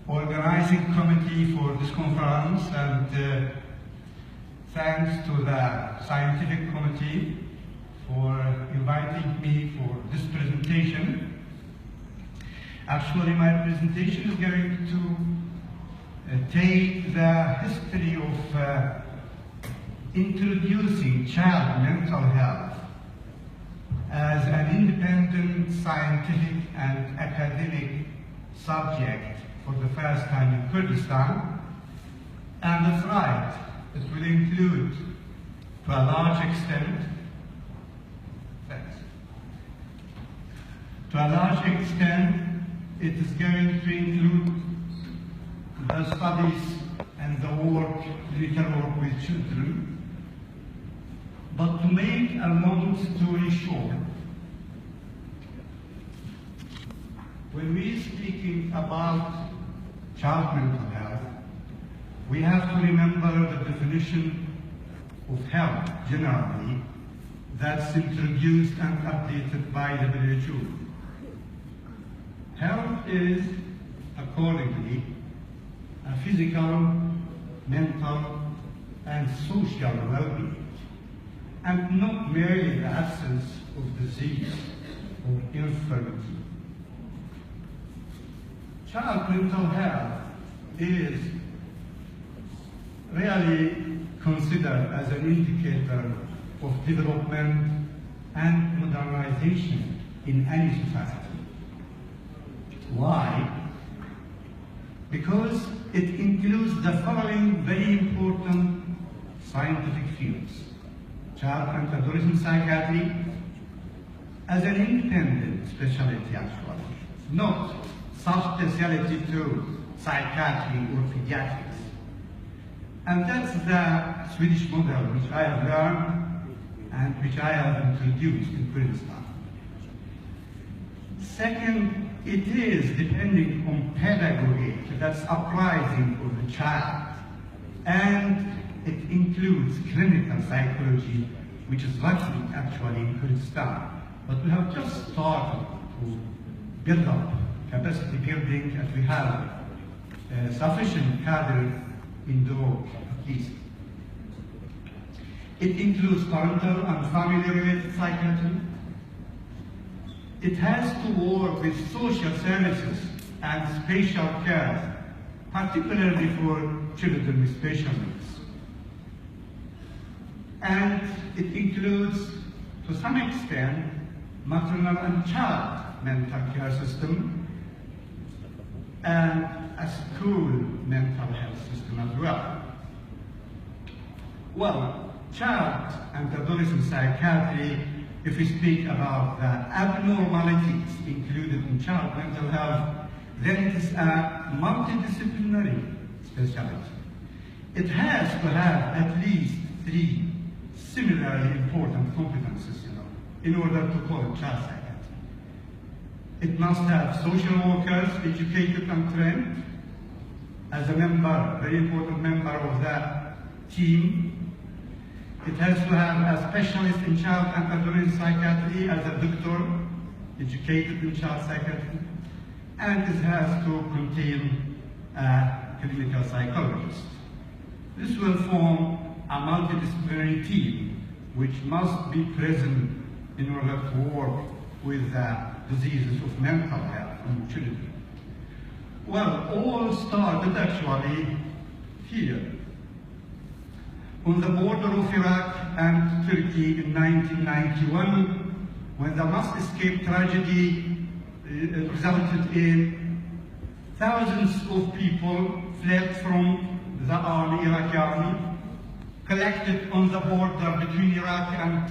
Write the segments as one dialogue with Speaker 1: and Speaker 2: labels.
Speaker 1: organizing committee for this conference, and thanks to the scientific committee for inviting me for this presentation. Actually, my presentation is going to take the history of introducing child mental health as an independent scientific and academic subject for the first time in Kurdistan. And that's right, it will include, to a large extent, it is going to include the studies and the clinical work with children. But to make a long story short, when we're speaking about child mental health, we have to remember the definition of health generally that's introduced and updated by the WHO. Health is, accordingly, a physical, mental, and social well-being, and not merely the absence of disease or infirmity. Child mental health is really considered as an indicator of development and modernization in any society. Why? Because it includes the following very important scientific fields: child and adolescent psychiatry as an independent specialty, actually, not subspecialty to psychiatry or pediatrics. And that's the Swedish model which I have learned and which I have introduced in Kurdistan. Second, it is depending on pedagogy that's uprising for the child, and it includes clinical psychology, which is lacking actually in Kurdistan. But we have just started to build up capacity building, and we have sufficient cadre in the work, at least. It includes parental and family-related psychiatry. It has to work with social services and special care, particularly for children with special needs. And it includes, to some extent, maternal and child mental care system, and a school mental health system as well. Well, child and adolescent psychiatry, if we speak about the abnormalities included in child mental health, then it is a multidisciplinary specialty. It has to have at least 3 similarly important competences, in order to call it child psychiatry. It must have social workers educated and trained as a member, very important member of the team. It has to have a specialist in child and adolescent psychiatry as a doctor, educated in child psychiatry, and it has to contain a clinical psychologist. This will form a multidisciplinary team which must be present in order to work with the diseases of mental health in children. Well, all started actually here, on the border of Iraq and Turkey in 1991, when the mass escape tragedy resulted in thousands of people fled from the Iraqi army, collected on the border between Iraq and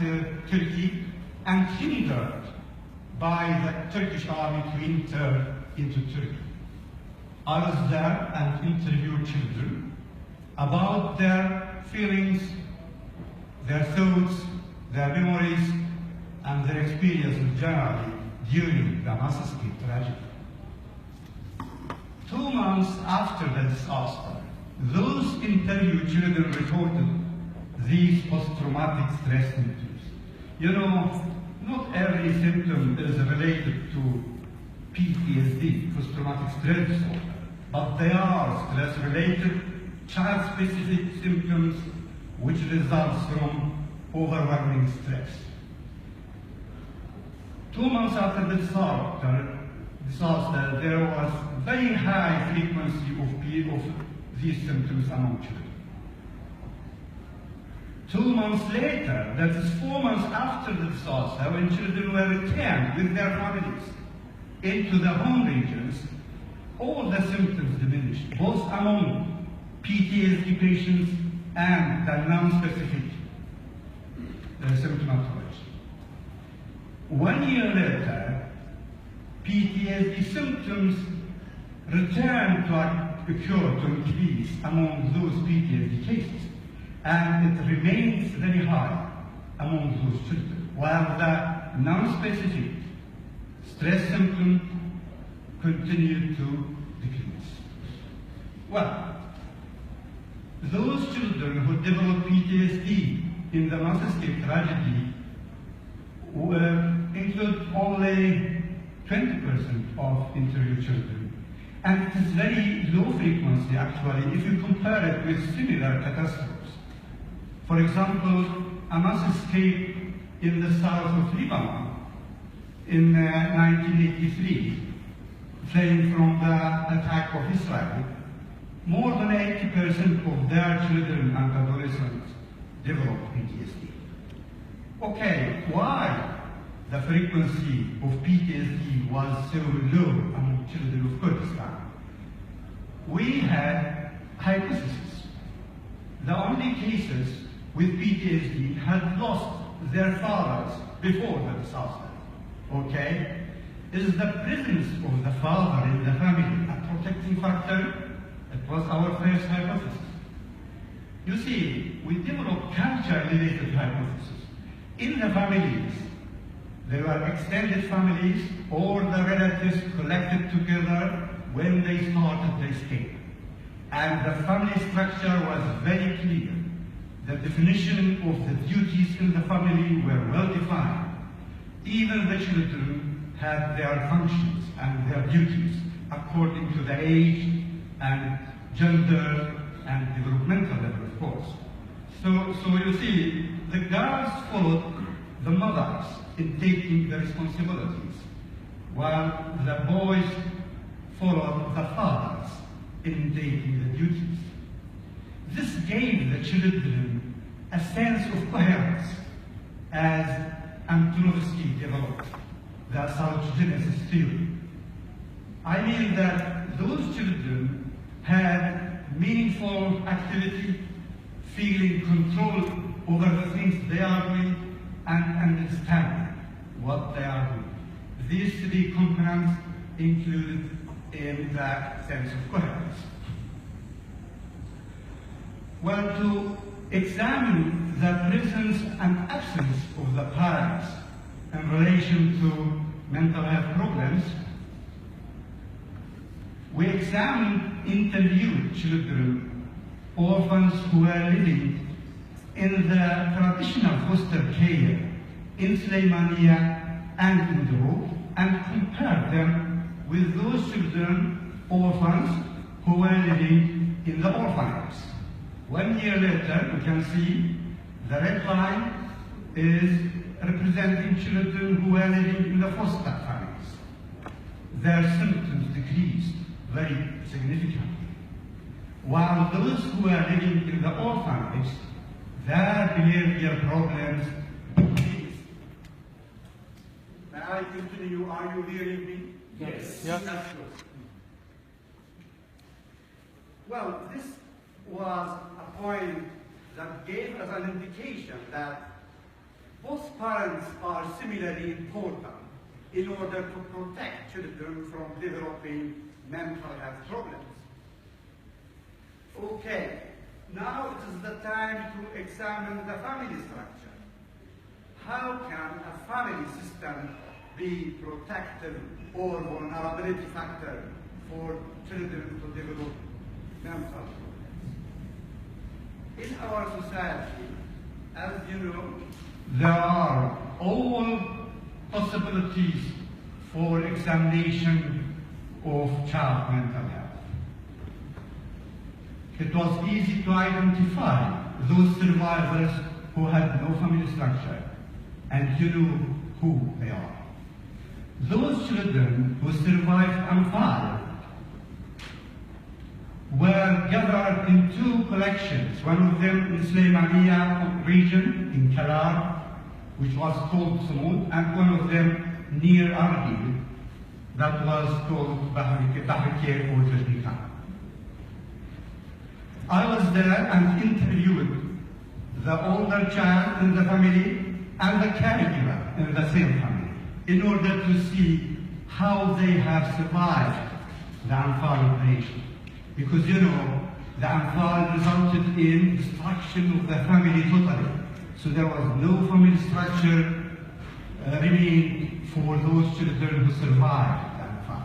Speaker 1: Turkey, and hindered by the Turkish army to enter into Turkey. I was there and interviewed children about their feelings, their thoughts, their memories, and their experiences generally during the mass escape tragedy. 2 months after the disaster, those interviewed children reported these post-traumatic stress symptoms. Not every symptom is related to PTSD, post-traumatic stress disorder. but they are stress-related, child-specific symptoms which results from overwhelming stress. 2 months after the disaster, there was very high frequency of these symptoms among children. 2 months later, that is 4 months after the disaster, when children were returned with their families into the home regions, all the symptoms diminished, both among PTSD patients and the non-specific symptomatology. 1 year later, PTSD symptoms returned to occur, to increase among those PTSD cases, and it remains very high among those children, while the non-specific stress symptoms continue to decrease. Well, those children who develop PTSD in the mass-escape tragedy include only 20% of interviewed children. And it is very low frequency, actually, if you compare it with similar catastrophes. For example, a mass escape in the south of Lebanon in 1983, fleeing from the attack of Israel, more than 80% of their children and adolescents developed PTSD. Okay, why the frequency of PTSD was so low among children of Kurdistan? We had hypotheses. The only cases with PTSD had lost their fathers before the disaster. Okay? Is the presence of the father in the family a protecting factor? It was our first hypothesis. You see, we developed culture-related hypotheses. In the families, there were extended families or the relatives collected together when they started the escape. And the family structure was very clear. The definition of the duties in the family were well defined. Even the children had their functions and their duties according to the age and gender and developmental level, of course. So you see, the girls followed the mothers in taking the responsibilities, while the boys followed the fathers in taking the duties. This gave the children a sense of coherence as Antonovsky developed the psychogenesis theory. I mean that those children had meaningful activity, feeling control over the things they are doing, and understanding what they are doing. These three components included in the sense of coherence. Well, to examine the presence and absence of the parents in relation to mental health problems, we examined interviewed children, orphans who were living in the traditional foster care in Sulaimania and in Duru, and compared them with those children, orphans, who were living in the orphanages. 1 year later, you can see the red line is representing children who were living in the foster families. Their symptoms decreased very significantly, while those who were living in the orphanages, their behavioral problems decreased. May I continue? Are you hearing me?
Speaker 2: Yes.
Speaker 1: That's good. Well, this was a point that gave us an indication that both parents are similarly important in order to protect children from developing mental health problems. Okay, now it is the time to examine the family structure. How can a family system be protective or vulnerability factor for children to develop mental problems? In our society, as you know, there are all possibilities for examination of child mental health. it was easy to identify those survivors who had no family structure, and you knew who they are. Those children who survived Anfal were gathered in two collections, one of them in Sulaimaniya region in Kalar, which was called Sumud, and one of them near Erbil, that was called Bahrikir or Tajnikan. I was there and interviewed the older child in the family and the caregiver in the same family in order to see how they have survived the Anfal operation. Because you know, the Anfal resulted in destruction of the family totally. So there was no family structure remaining for those children who survived the Anfal.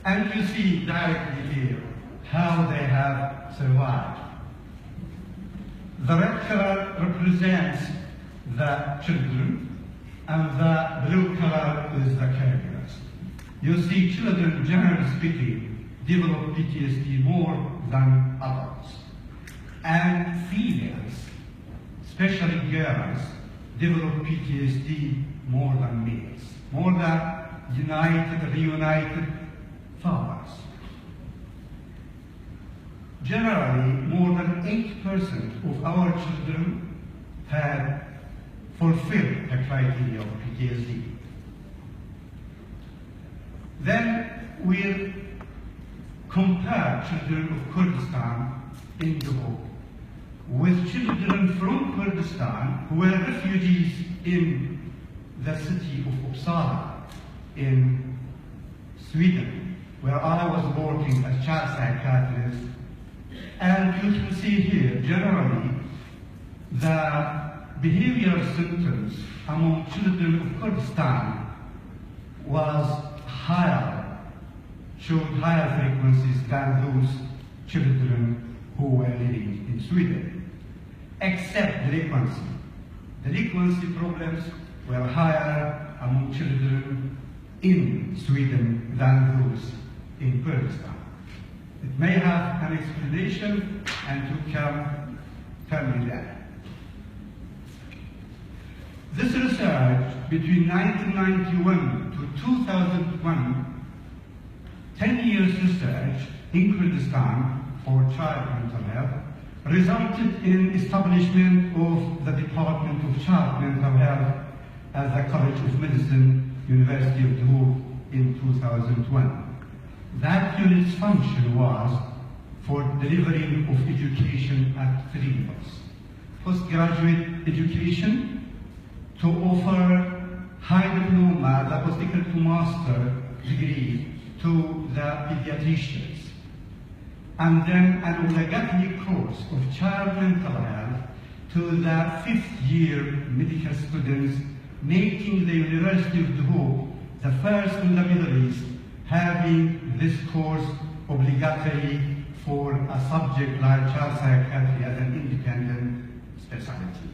Speaker 1: And you see directly here how they have survived. The red color represents the children, and the blue color is the caregivers. You see, children, generally speaking, develop PTSD more than adults. And females, especially girls, develop PTSD more than males, more than reunited fathers. Generally, more than 8% of our children had fulfilled the criteria of PTSD. Then we'll compare children of Kurdistan in the book with children from Kurdistan who were refugees in the city of Uppsala in Sweden, where I was working as child psychiatrist. And you can see here, generally, the behavioral symptoms among children of Kurdistan was higher, showed higher frequencies than those children who were living in Sweden, except delinquency. Delinquency problems were higher among children in Sweden than those in Kurdistan. It may have an explanation, and you can tell me that. This research between 1991 to 2001, 10 years research in Kurdistan for child mental health, resulted in establishment of the Department of Child Mental Health at the College of Medicine, University of Duhok in 2001. That unit's function was for delivering of education at 3 levels. Postgraduate education, to offer high diploma that was equal to master degree to the pediatricians. And then an obligatory course of child mental health to the 5th year medical students, making the University of Duhok the first in the Middle East having this course obligatory for a subject like child psychiatry as an independent specialty.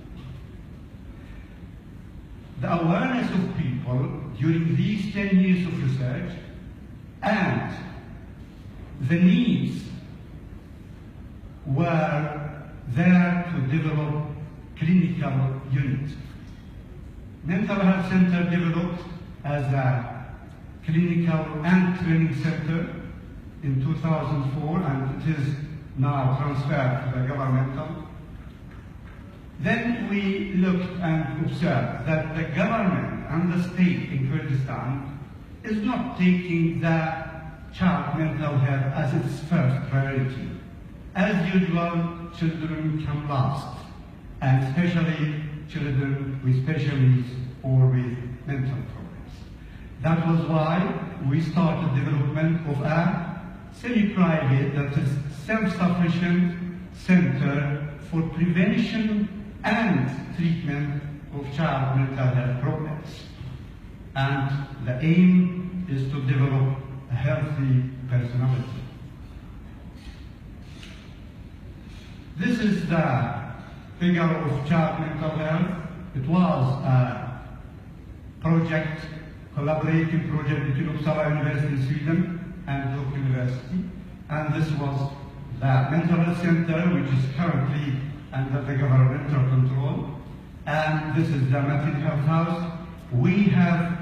Speaker 1: The awareness of people during these 10 years of research and the needs were there to develop clinical units. Mental Health Center developed as a clinical and training center in 2004, and it is now transferred to the governmental. Then we looked and observed that the government and the state in Kurdistan is not taking the child mental health as its first priority. As usual, children come last, and especially children with special needs or with mental problems. That was why we started development of a semi-private, that is self-sufficient center for prevention and treatment of child mental health problems. And the aim is to develop a healthy personality. This is the figure of child mental health. It was a project, collaborating project between Uppsala University in Sweden and Duke University. And this was the mental health center, which is currently under the governmental control, and this is the mental health house. We have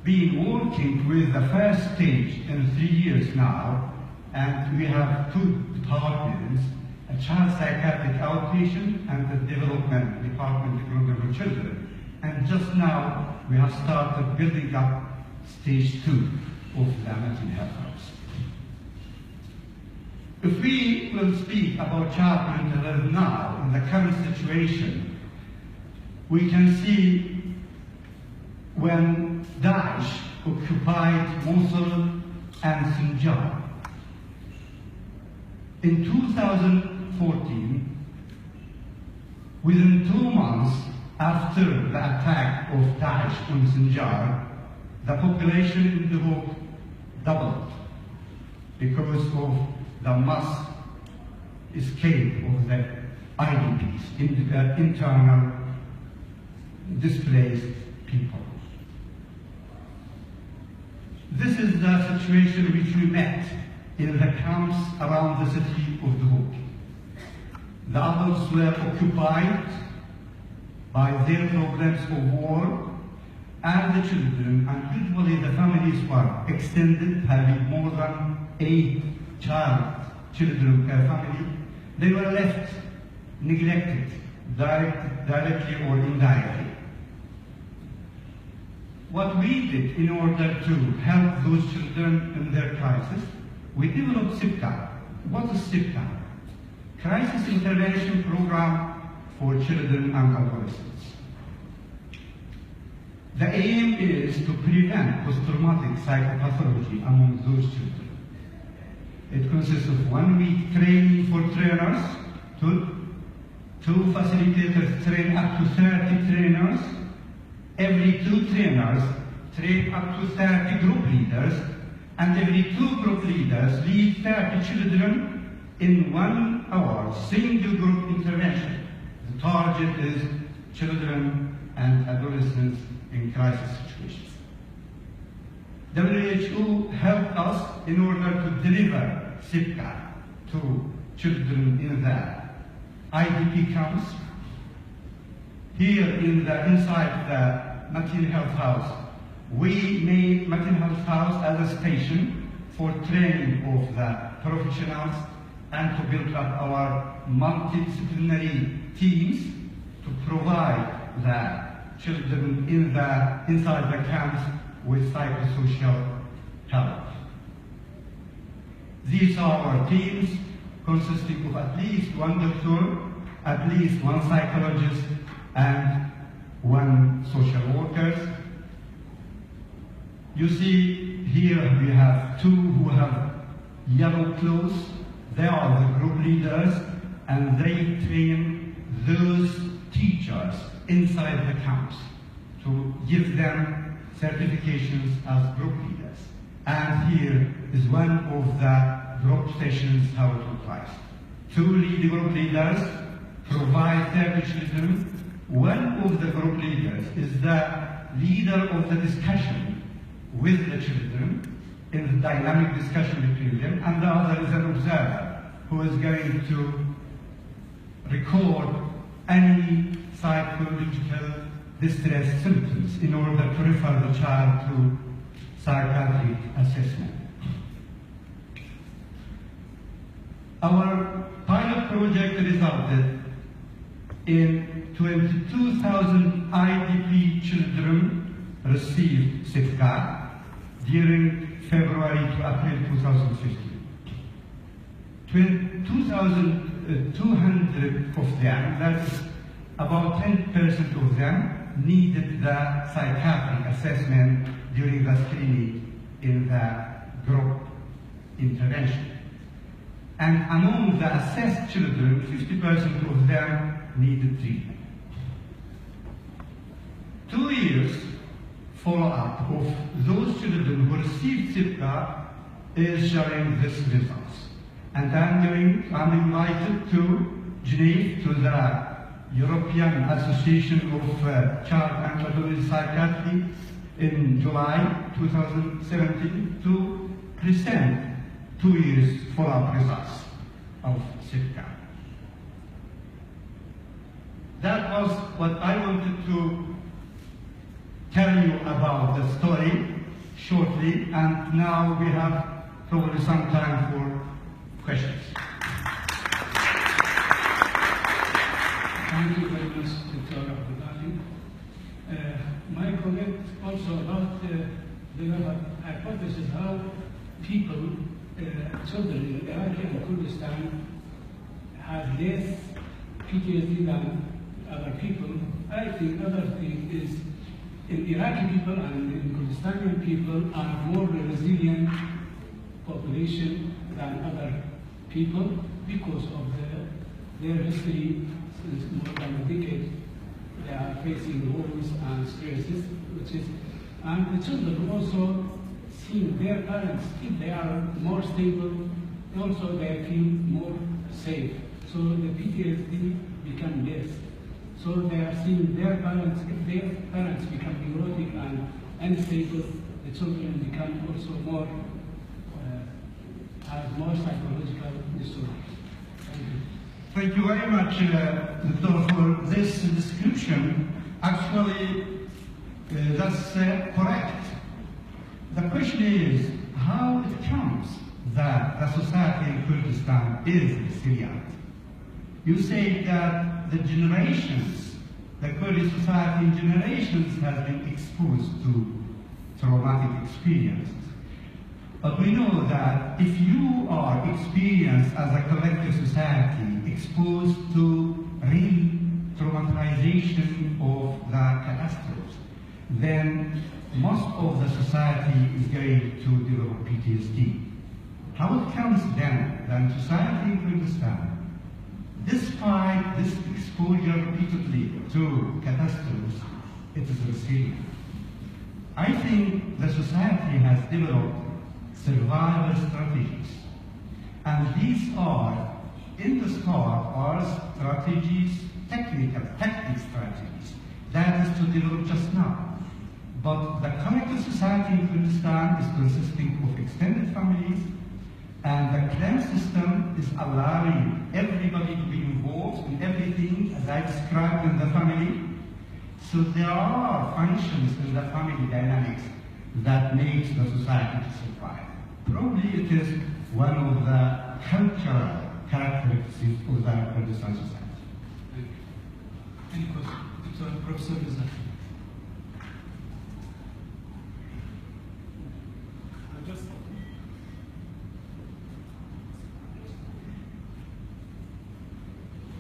Speaker 1: been working with the first stage in 3 years now, and we have 2 departments, a child psychiatric outpatient and the development department program for children. And just now, we have started building up stage 2 of the mental health house. If we will speak about child mental health now, in the current situation, we can see when Daesh occupied Mosul and Sinjar. In 2014, within 2 months after the attack of Daesh on Sinjar, the population in the Hope doubled because of the mass escape of the IDPs, internal displaced people. This is the situation which we met in the camps around the city of Duhok. The adults were occupied by their problems of war, and the children, and usually the families were extended, having more than 8 children per family. They were left neglected, directly or indirectly. What we did in order to help those children in their crisis, we developed SIPCA. What is SIPCA? Crisis Intervention Program for Children and Adolescents. The aim is to prevent post-traumatic psychopathology among those children. It consists of 1 week training for trainers, 2 facilitators train up to 30 trainers. Every 2 trainers train up to 30 group leaders, and every 2 group leaders lead 30 children in 1 hour, single group intervention. The target is children and adolescents in crisis situations. WHO helped us in order to deliver SIPCA to children in the IDP camps. Here inside the mental health house, we made mental health house as a station for training of the professionals and to build up our multidisciplinary teams to provide the children inside the camps with psychosocial help. These are our teams consisting of at least 1 doctor, at least 1 psychologist, and 1 social worker. You see here we have 2 who have yellow clothes. They are the group leaders, and they train those teachers inside the camps to give them certifications as group leaders. And here is one of the group sessions how it looks like. 2 group leaders provide 30 children. One of the group leaders is the leader of the discussion with the children in the dynamic discussion between them, and the other is an observer who is going to record any psychological distress symptoms in order to refer the child to psychiatric assessment. Our pilot project resulted in 22,000 IDP children received SIPCA during February to April 2015. 2,200 of them, that's about 10% of them, needed the psychiatric assessment during the screening in the group intervention. And among the assessed children, 50% of them needed treatment. 2 years follow-up of those children who received SIPCA is showing these results. And I'm invited to Geneva, to the European Association of Child and Adolescent Psychiatry in July 2017 to present 2 years follow-up results. of Sitka. That was what I wanted to tell you about the story shortly, and now we have probably some time for questions.
Speaker 2: Thank you very much, Dr. Abdullah. My comment also about the hypothesis how people, children in Iraq and Kurdistan have less PTSD than other people. I think another thing is in Iraqi people and in Kurdistani people are more resilient population than other people because of their history since more than a decade. They are facing wars and stresses, and the children also see their parents, if they are more stable, also they feel more safe. So the PTSD become less. So they are seeing their parents, if their parents become neurotic and unstable, the children become also more, have more psychological disorders. Thank you.
Speaker 1: Thank you very much, Doctor, for this description. Actually, that's correct. The question is how it comes that the society in Kurdistan is resilient. You say that the generations, the Kurdish society in generations has been exposed to traumatic experiences. But we know that if you are experienced as a collective society exposed to re-traumatization of the catastrophes, then most of the society is going to develop PTSD. How it comes then that society in Kurdistan, despite this exposure repeatedly to catastrophes, it is resilient? I think the society has developed survival strategies, and these are, in the start, are strategies, tactical strategies, that is to develop just now. But the collective society in Kurdistan is consisting of extended families, and the clan system is allowing everybody to be involved in everything as I described in the family. So there are functions in the family dynamics that makes the society to survive. Probably it is one of the cultural characteristics of the Kurdistan society.
Speaker 2: Any question? Professor Rizal.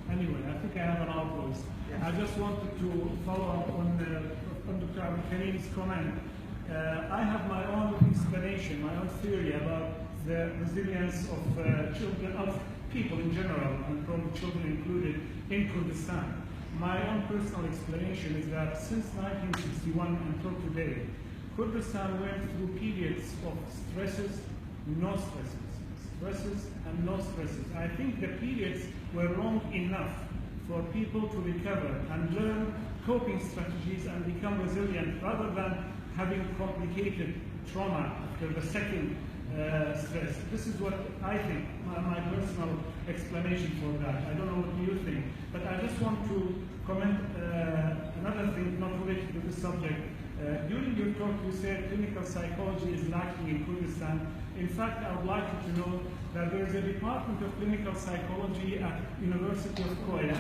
Speaker 3: Anyway, I think I have an outpost. Yes. I just wanted to follow up on Dr. Abdul Karim's comment. I have my own explanation, my own theory about the resilience of children, of people in general, and probably children included, in Kurdistan. My own personal explanation is that since 1961 until today, Kurdistan went through periods of stresses, no stresses, stresses and no stresses. I think the periods were long enough for people to recover and learn coping strategies and become resilient rather than having complicated trauma after the second stress. This is what I think, my personal explanation for that. I don't know what you think, but I just want to comment another thing not related to this subject. During your talk, you said clinical psychology is lacking in Kurdistan. In fact, I would like you to know that there is a department of clinical psychology at University of Koya.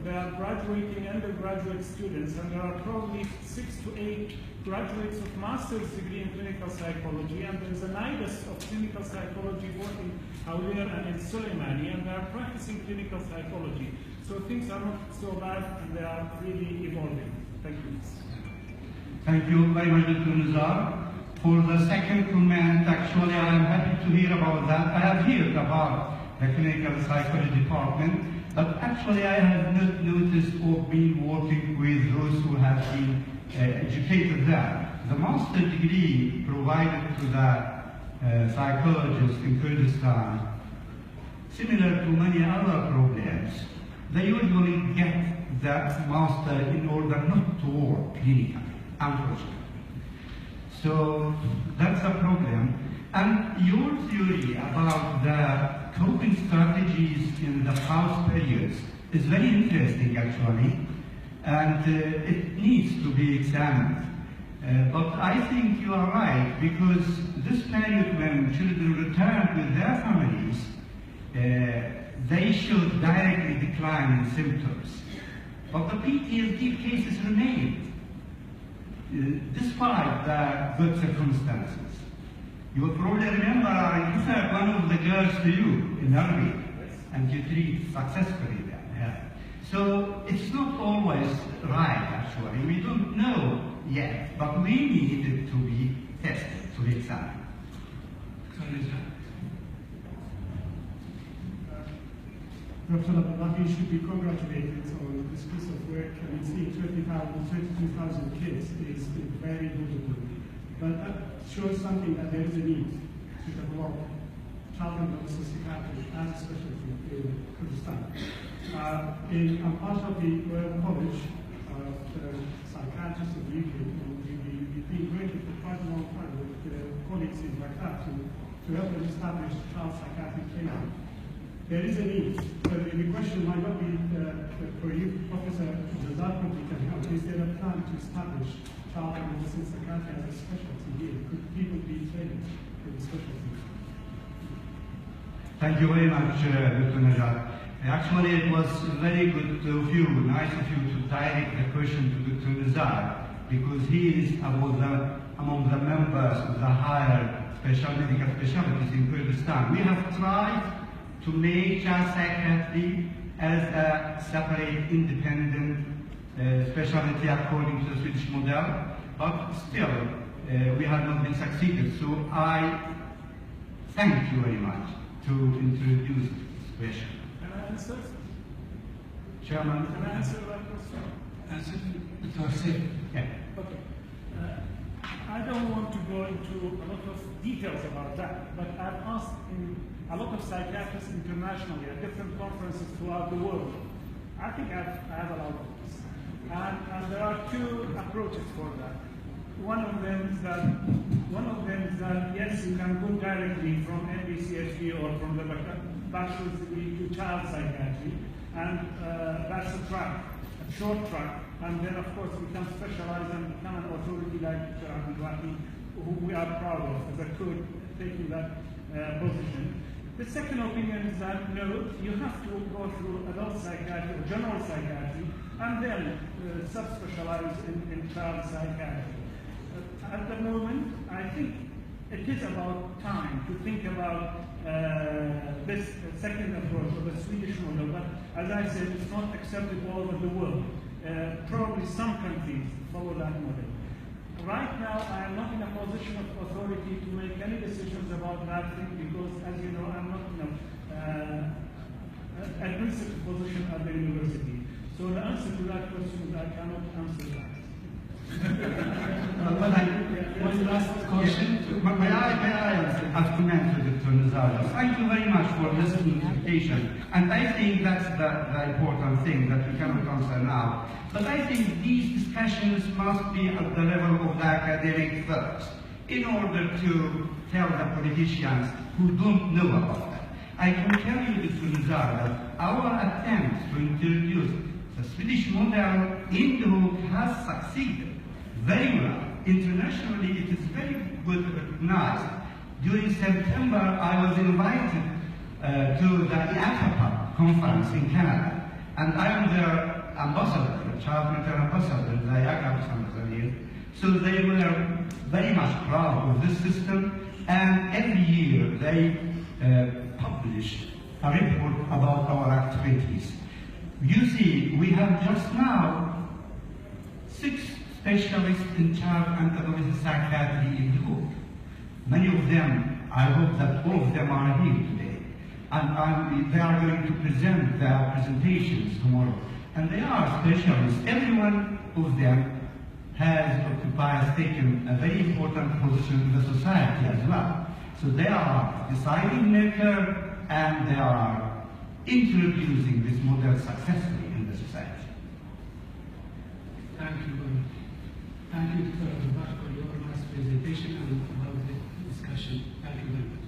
Speaker 3: They are graduating undergraduate students, and there are probably 6 to 8 graduates of master's degree in clinical psychology, and there's a nidus of clinical psychology both in Awlir and in Soleimani, and they are practicing clinical psychology. So things are not so bad, and they are really evolving. Thank you.
Speaker 1: Thank you very much, Dr. Nizar. For the second comment, actually, I am happy to hear about that. I have heard about the clinical psychology department, but actually I have not noticed or been working with those who have been educated there. The master degree provided to the psychologists in Kurdistan, similar to many other problems, they usually get that master in order not to work clinically, unfortunately. So that's a problem. And your theory about the coping strategies in the past periods is very interesting, actually, and it needs to be examined. But I think you are right, because this period when children return with their families, they should directly decline in symptoms. But the PTSD cases remain, despite the good circumstances. You will probably remember I referred one of the girls to you in Erbil, and you treat successfully there. Yeah. So it's not always right, actually. We don't know yet, but we need it to be tested, to be examined.
Speaker 4: Dr. Abdullahi should be congratulated on this piece of work. I mean, seeing 32,000 kids is very notable. But that shows something that there is a need to develop child and adolescent psychiatry as a specialty in Kurdistan. I'm part of the Royal College of Psychiatrists of the UK, and we've been working for quite a long time with colleagues in Baghdad to help them establish child psychiatric training. There is a need, but the question might not be for you, Professor Jazar, probably can help. Is there a plan to establish child and adolescent psychiatry as a specialty here? Could people be trained in the specialty?
Speaker 1: Thank you very much, Dr. Najat. Actually, it was very good of you, nice of you to direct the question to Dr. Nizar, because he is among the members of the higher medical specialties in Kurdistan. We have tried to make child psychiatry as a separate, independent specialty according to the Swedish model, but still we have not been succeeded. So I thank you very much to introduce this question.
Speaker 3: Can I answer?
Speaker 1: Chairman?
Speaker 3: Can I answer that question?
Speaker 2: Answer, Dr. Saif.
Speaker 1: Yeah.
Speaker 3: Okay. I don't want to go into a lot of details about that, but I've asked a lot of psychiatrists internationally at different conferences throughout the world. I think I have a lot of this. And there are two approaches for that. One of them is that yes, you can go directly from MBCHD or from the bachelor's degree to child psychiatry, and that's a track, a short track. And then, of course, we can specialize and become an authority like Abdullahi, who we are proud of as a Kurd taking that position. The second opinion is that no, you have to go through adult psychiatry or general psychiatry, and then subspecialize in child psychiatry. At the moment, I think it is about time to think about this second approach, or the Swedish model, but as I said, it's not accepted all over the world. Probably some countries follow that model. Right now, I am not in a position of authority to make any decisions about that thing because, as you know, I'm not in a principal position at the university. So the answer to that question is I cannot answer that.
Speaker 2: One last question.
Speaker 1: May I have comment to Dr. Nizar? Thank you very much for this invitation. And I think that's the important thing that we cannot answer now. But I think these discussions must be at the level of the academic first, in order to tell the politicians who don't know about that. I can tell you, Dr. Nizar, that our attempt to introduce the Swedish model in the book has succeeded very well. Internationally, it is very good recognized. During September, I was invited to the IACAPA conference in Canada, and I am their ambassador, the child mental ambassador, the IACAPA. So they were very much proud of this system, and every year they publish a report about our activities. You see, we have just now 6 specialists in child and adolescent psychiatry in the book. Many of them, I hope that all of them are here today. And they are going to present their presentations tomorrow. And they are specialists. Every one of them has taken a very important position in the society as well. So they are deciding maker, and they are introducing this model successfully in the society.
Speaker 2: Thank you very much. Thank you, Dr. Abdullahi, for your nice presentation and about the discussion. Thank you. you very much.